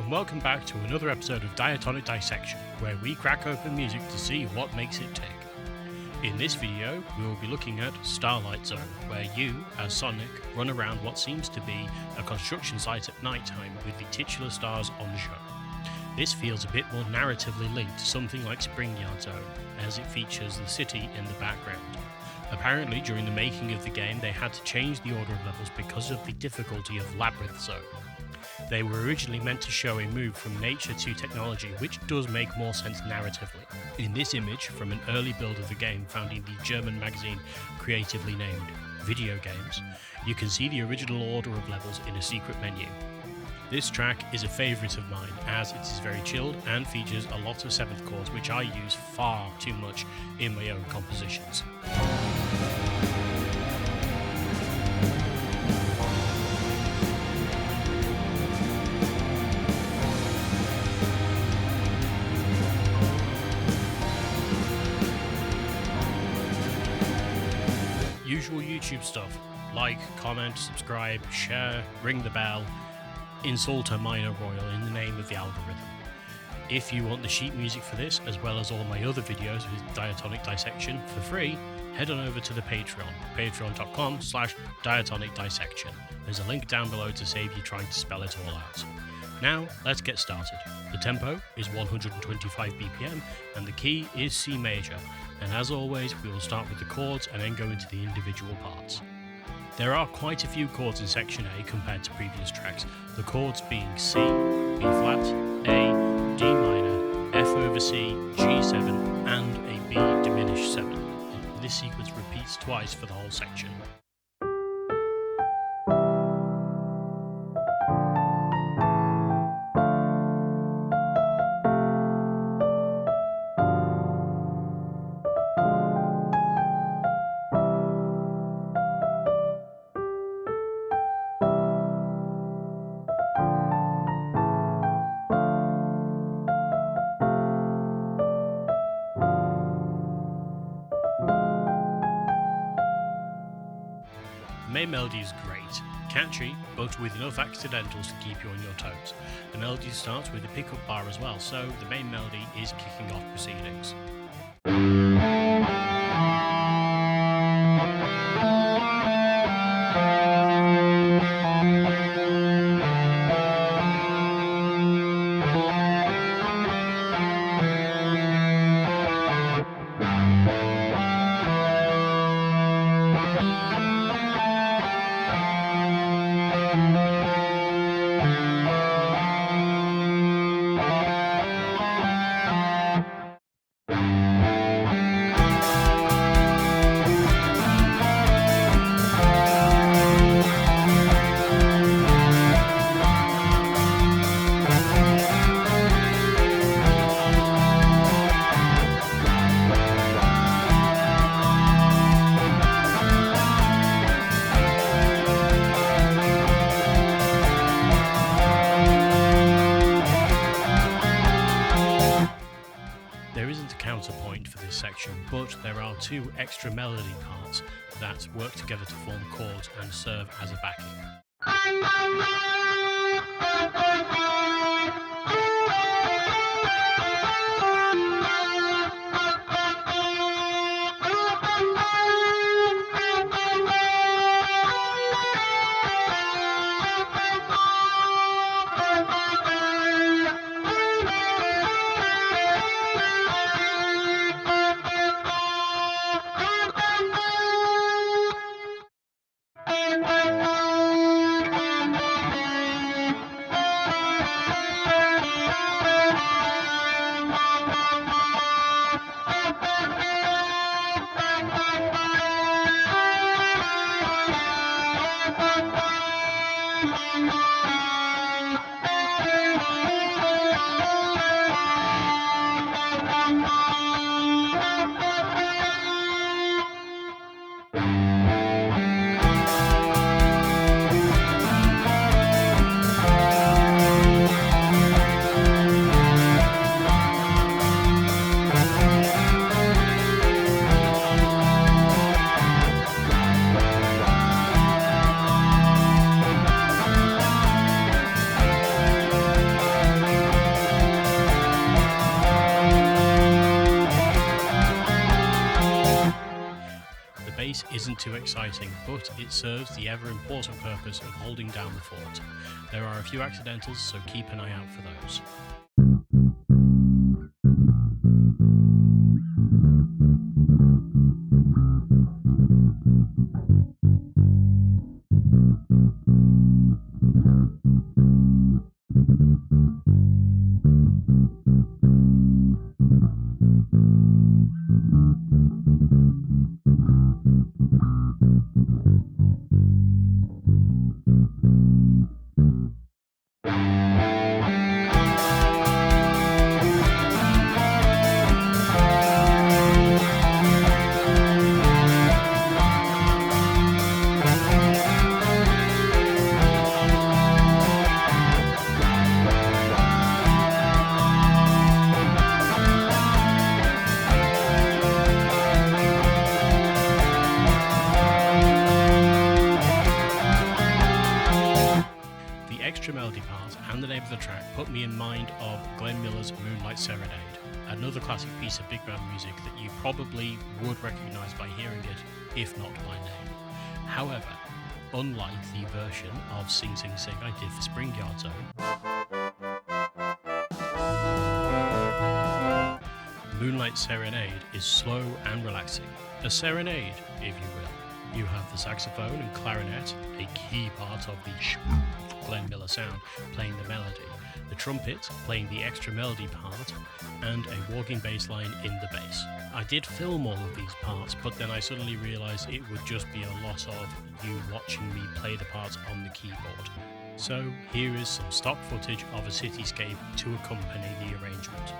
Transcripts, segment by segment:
and welcome back to another episode of Diatonic Dissection, where we crack open music to see what makes it tick. In this video, we will be looking at Starlit Zone, where you, as Sonic, run around what seems to be a construction site at night time with the titular stars on show. This feels a bit more narratively linked to something like Springyard Zone, as it features the city in the background. Apparently, during the making of the game, they had to change the order of levels because of the difficulty of Labyrinth Zone. They were originally meant to show a move from nature to technology, which does make more sense narratively. In this image, from an early build of the game found in the German magazine creatively named Video Games, you can see the original order of levels in a secret menu. This track is a favourite of mine as it is very chilled and features a lot of 7th chords, which I use far too much in my own compositions. Usual YouTube stuff, like, comment, subscribe, share, ring the bell, insult a minor royal in the name of the algorithm. If you want the sheet music for this, as well as all my other videos with Diatonic Dissection for free, head on over to the Patreon, patreon.com/Diatonic Dissection. There's a link down below to save you trying to spell it all out. Now, let's get started. The tempo is 125 BPM and the key is C major, and as always we will start with the chords and then go into the individual parts. There are quite a few chords in section A compared to previous tracks, the chords being C, B flat, A, D minor, F over C, G7 and a B diminished 7. This sequence repeats twice for the whole section. The main melody is great, catchy, but with enough accidentals to keep you on your toes. The melody starts with a pickup bar as well, so the main melody is kicking off proceedings. There isn't a counterpoint for this section, but there are two extra melody parts that work together to form chords and serve as a backing. piece isn't too exciting, but it serves the ever important purpose of holding down the fort. There are a few accidentals, so keep an eye out for those. Melody part and the name of the track put me in mind of Glenn Miller's Moonlight Serenade, another classic piece of big band music that you probably would recognise by hearing it, if not by name. However, unlike the version of Sing Sing Sing I did for Spring Yard Zone, Moonlight Serenade is slow and relaxing. A serenade, if you will. You have the saxophone and clarinet, a key part of the Glenn Miller sound, playing the melody, the trumpet playing the extra melody part, and a walking bass line in the bass. I did film all of these parts, but then I suddenly realised it would just be a lot of you watching me play the parts on the keyboard. So here is some stock footage of a cityscape to accompany the arrangement.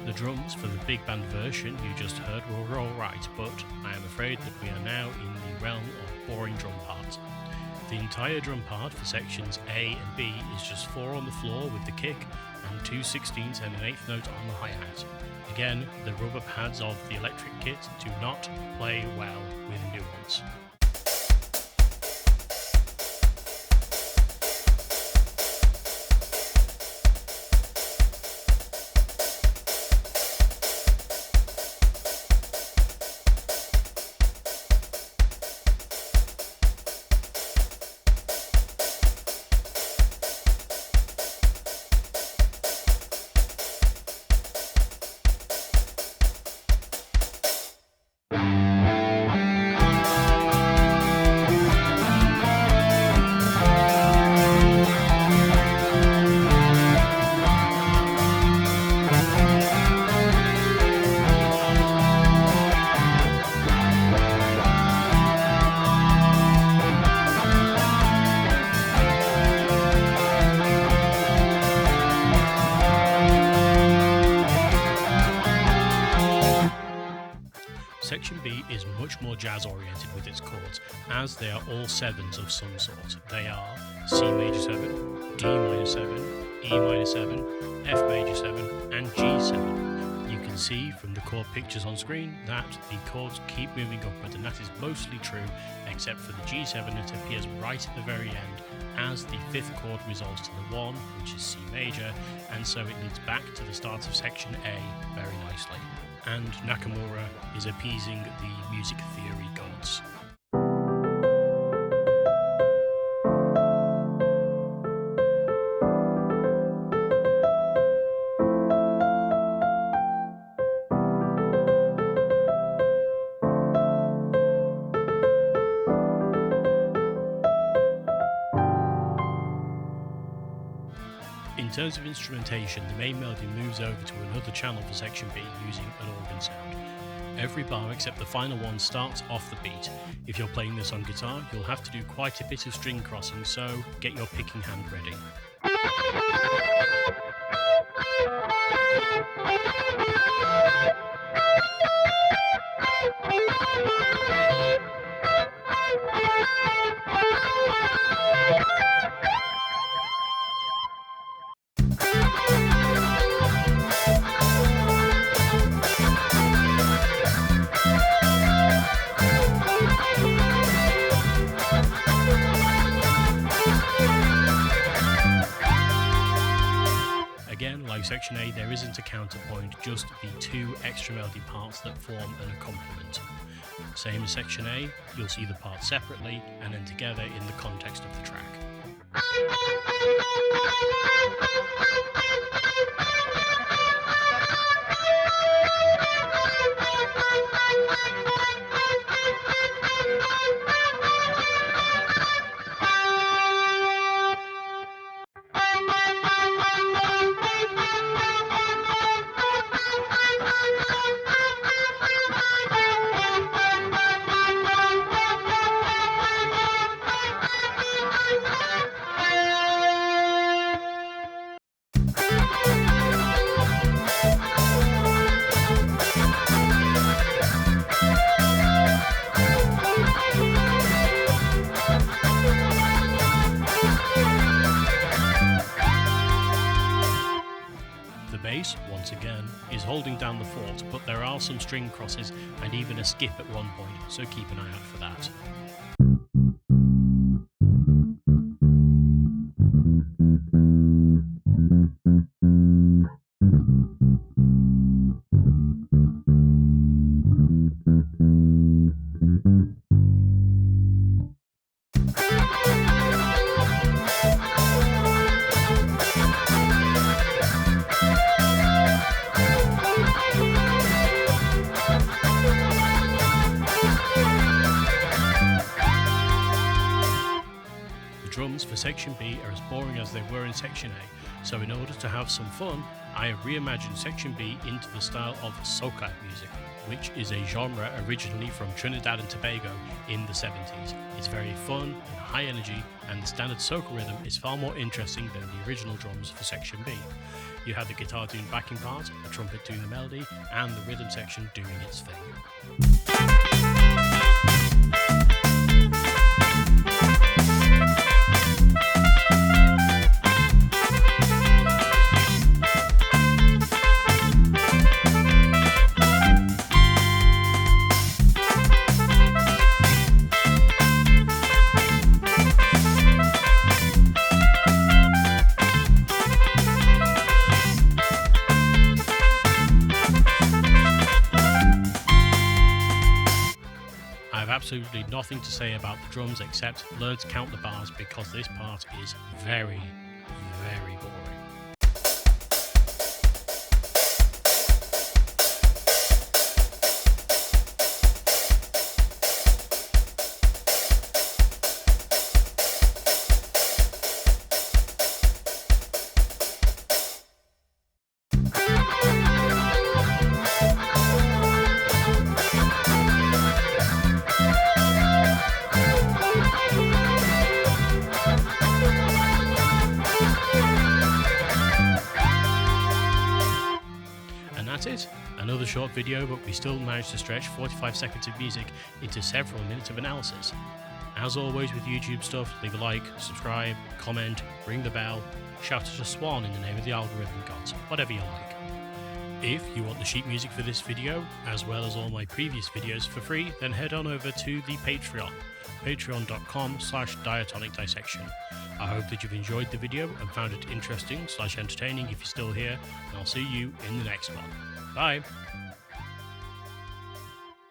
The drums for the big band version you just heard were alright, but I am afraid that we are now in the realm of boring drum parts. The entire drum part for sections A and B is just 4 on the floor with the kick and 2 16ths and an 8th note on the hi-hat. Again, the rubber pads of the electric kit do not play well with nuance. Section B is much more jazz oriented with its chords, as they are all 7s of some sort. They are C major 7, D minor 7, E minor 7, F major 7 and G7. You can see from the chord pictures on screen that the chords keep moving upward, and that is mostly true except for the G7 that appears right at the very end as the 5th chord resolves to the 1, which is C major, and so it leads back to the start of section A very nicely. And Nakamura is appeasing the music theory gods. In terms of instrumentation, the main melody moves over to another channel for section B using an organ sound. Every bar except the final one starts off the beat. If you're playing this on guitar, you'll have to do quite a bit of string crossing, so get your picking hand ready. Again, like section A, there isn't a counterpoint, just the two extra melody parts that form an accompaniment. Same as section A, you'll see the parts separately and then together in the context of the track. The bass, once again, is holding down the fort, but there are some string crosses and even a skip at one point, so keep an eye out for that. Drums for section B are as boring as they were in section A, so in order to have some fun, I have reimagined section B into the style of soca music, which is a genre originally from Trinidad and Tobago in the 70s. It's very fun and high energy, and the standard soca rhythm is far more interesting than the original drums for section B. You have the guitar doing backing part, the trumpet doing the melody, and the rhythm section doing its thing. I have absolutely nothing to say about the drums except learn to count the bars, because this part is very, very boring. That's it. Another short video, but we still managed to stretch 45 seconds of music into several minutes of analysis. As always with YouTube stuff, leave a like, subscribe, comment, ring the bell, shout at a swan in the name of the algorithm gods, whatever you like. If you want the sheet music for this video, as well as all my previous videos for free, then head on over to the Patreon, patreon.com/Diatonic Dissection. I hope that you've enjoyed the video and found it interesting/entertaining if you're still here, and I'll see you in the next one. Bye!